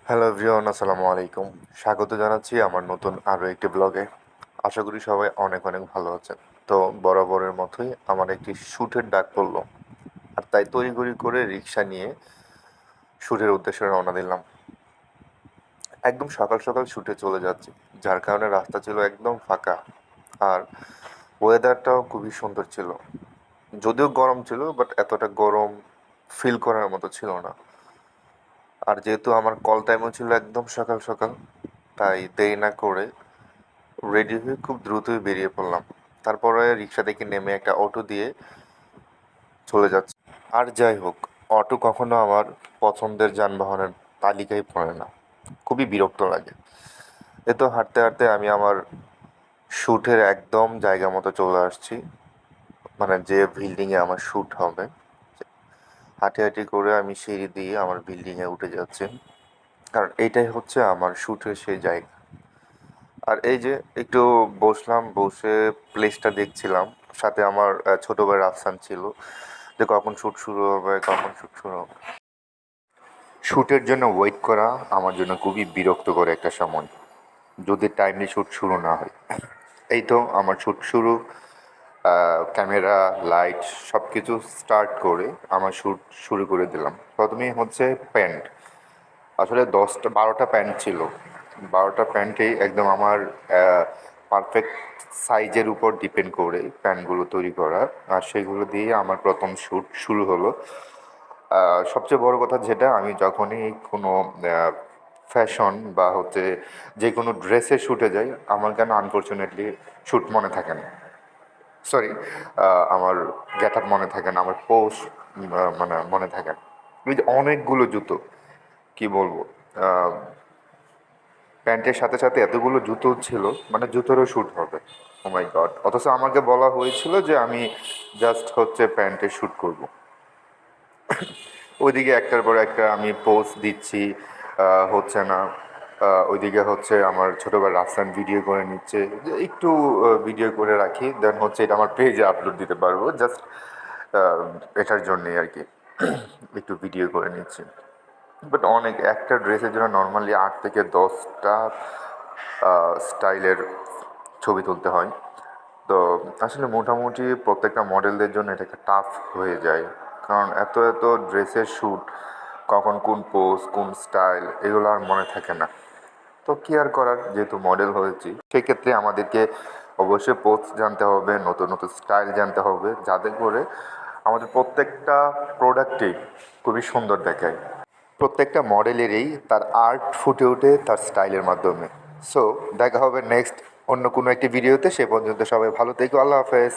Hello everyone, আসসালামু আলাইকুম। স্বাগত জানাচ্ছি আমার নতুন আরও একটি ব্লগে। আশা করি সবাই অনেক অনেক ভালো আছেন। তো বরাবরের মতোই আমার একটি শ্যুটের ডাক পড়লো, আর তাই তড়িঘড়ি করে রিক্সা নিয়ে শ্যুটের উদ্দেশ্যে রওনা দিলাম। একদম সকাল সকাল শ্যুটে চলে যাচ্ছি, যার কারণে রাস্তা ছিল একদম ফাঁকা। আর ওয়েদারটাও খুবই সুন্দর ছিল, যদিও গরম ছিল, বাট এতটা গরম ফিল করার মতো ছিল না। আর যেহেতু আমার কল টাইমও ছিল একদম সকাল সকাল, তাই দেরি না করে রেডি হয়ে খুব দ্রুতই বেরিয়ে পড়লাম। তারপরে রিক্সা থেকে নেমে একটা অটো দিয়ে চলে যাচ্ছি। আর যাই হোক, অটো কখনো আমার পছন্দের যানবাহনের তালিকায় পড়ে না, খুবই বিরক্ত লাগে। এ তো হাঁটতে হাঁটতে আমি আমার শ্যুটের একদম জায়গা মতো চলে আসছি, মানে যে বিল্ডিংয়ে আমার শ্যুট হবে। হাঁটি হাঁটি করে আমি সিঁড়ি দিয়ে আমার বিল্ডিংয়ে উঠে যাচ্ছি, কারণ এইটাই হচ্ছে আমার শ্যুটের সেই জায়গা। আর এই যে একটু বসলাম, বসে প্লেসটা দেখছিলাম। সাথে আমার ছোট ভাই রাফসান ছিল, যে কখন শ্যুট শুরু হবে, কখন শ্যুট শুরু হবে। শ্যুটের জন্য ওয়েট করা আমার জন্য খুবই বিরক্তকর একটা সময়, যদি টাইমলি শ্যুট শুরু না হয়। এই তো আমার শ্যুট শুরু। ক্যামেরা, লাইট সব কিছু স্টার্ট করে আমার শ্যুট শুরু করে দিলাম। প্রথমেই হচ্ছে প্যান্ট। আসলে 10-12টা প্যান্ট ছিল। 12টা প্যান্টেই একদম আমার পারফেক্ট সাইজের উপর ডিপেন্ড করে প্যান্টগুলো তৈরি করা। আর সেগুলো দিয়ে আমার প্রথম শ্যুট শুরু হলো। সবচেয়ে বড় কথা যেটা, আমি যখনই কোনো ফ্যাশন বা হচ্ছে যে কোনো ড্রেসে শ্যুটে যাই, আমার কেন আনফর্চুনেটলি শ্যুট মনে থাকে না। সরি, আমার গেট আপ মনে থাকে না, আমার পোজ মানে মনে থাকে না। ওই যে অনেকগুলো জুতো, কি বলবো, প্যান্টের সাথে সাথে এতগুলো জুতো ছিল, মানে জুতোরও শ্যুট হবে। ও মাই গড! অথচ আমাকে বলা হয়েছিল যে আমি জাস্ট হচ্ছে প্যান্টের শ্যুট করব। ওইদিকে একটার পর একটা আমি পোস্ট দিচ্ছি, হচ্ছে না। ওইদিকে হচ্ছে আমার ছোটো ভাই রাফসান ভিডিও করে নিচ্ছে, যে একটু ভিডিও করে রাখি, দেন হচ্ছে এটা আমার পেজে আপলোড দিতে পারবো, জাস্ট এটার জন্যেই আর কি। একটু ভিডিও করে নিচ্ছি। বাট অনেক, একটা ড্রেসের জন্য নর্মালি 8 থেকে 10টা স্টাইলের ছবি তুলতে হয়। তো আসলে মোটামুটি প্রত্যেকটা মডেলদের জন্য এটা একটা টাফ হয়ে যায়, কারণ এত এত ড্রেসের শ্যুট, কখন কোন পোজ, কোন স্টাইল, এগুলো আর মনে থাকে না। তো কী আর করার, যেহেতু মডেল হয়েছি সেক্ষেত্রে আমাদেরকে অবশ্যই পোজ জানতে হবে, নতুন নতুন স্টাইল জানতে হবে, যাতে করে আমাদের প্রত্যেকটা প্রোডাক্টেই খুবই সুন্দর দেখায়। প্রত্যেকটা মডেলেরই তার আর্ট ফুটে ওঠে তার স্টাইলের মাধ্যমে। সো দেখা হবে নেক্সট অন্য কোনো একটি ভিডিওতে। সে পর্যন্ত সবাই ভালো থেকো। আল্লাহ হাফেজ।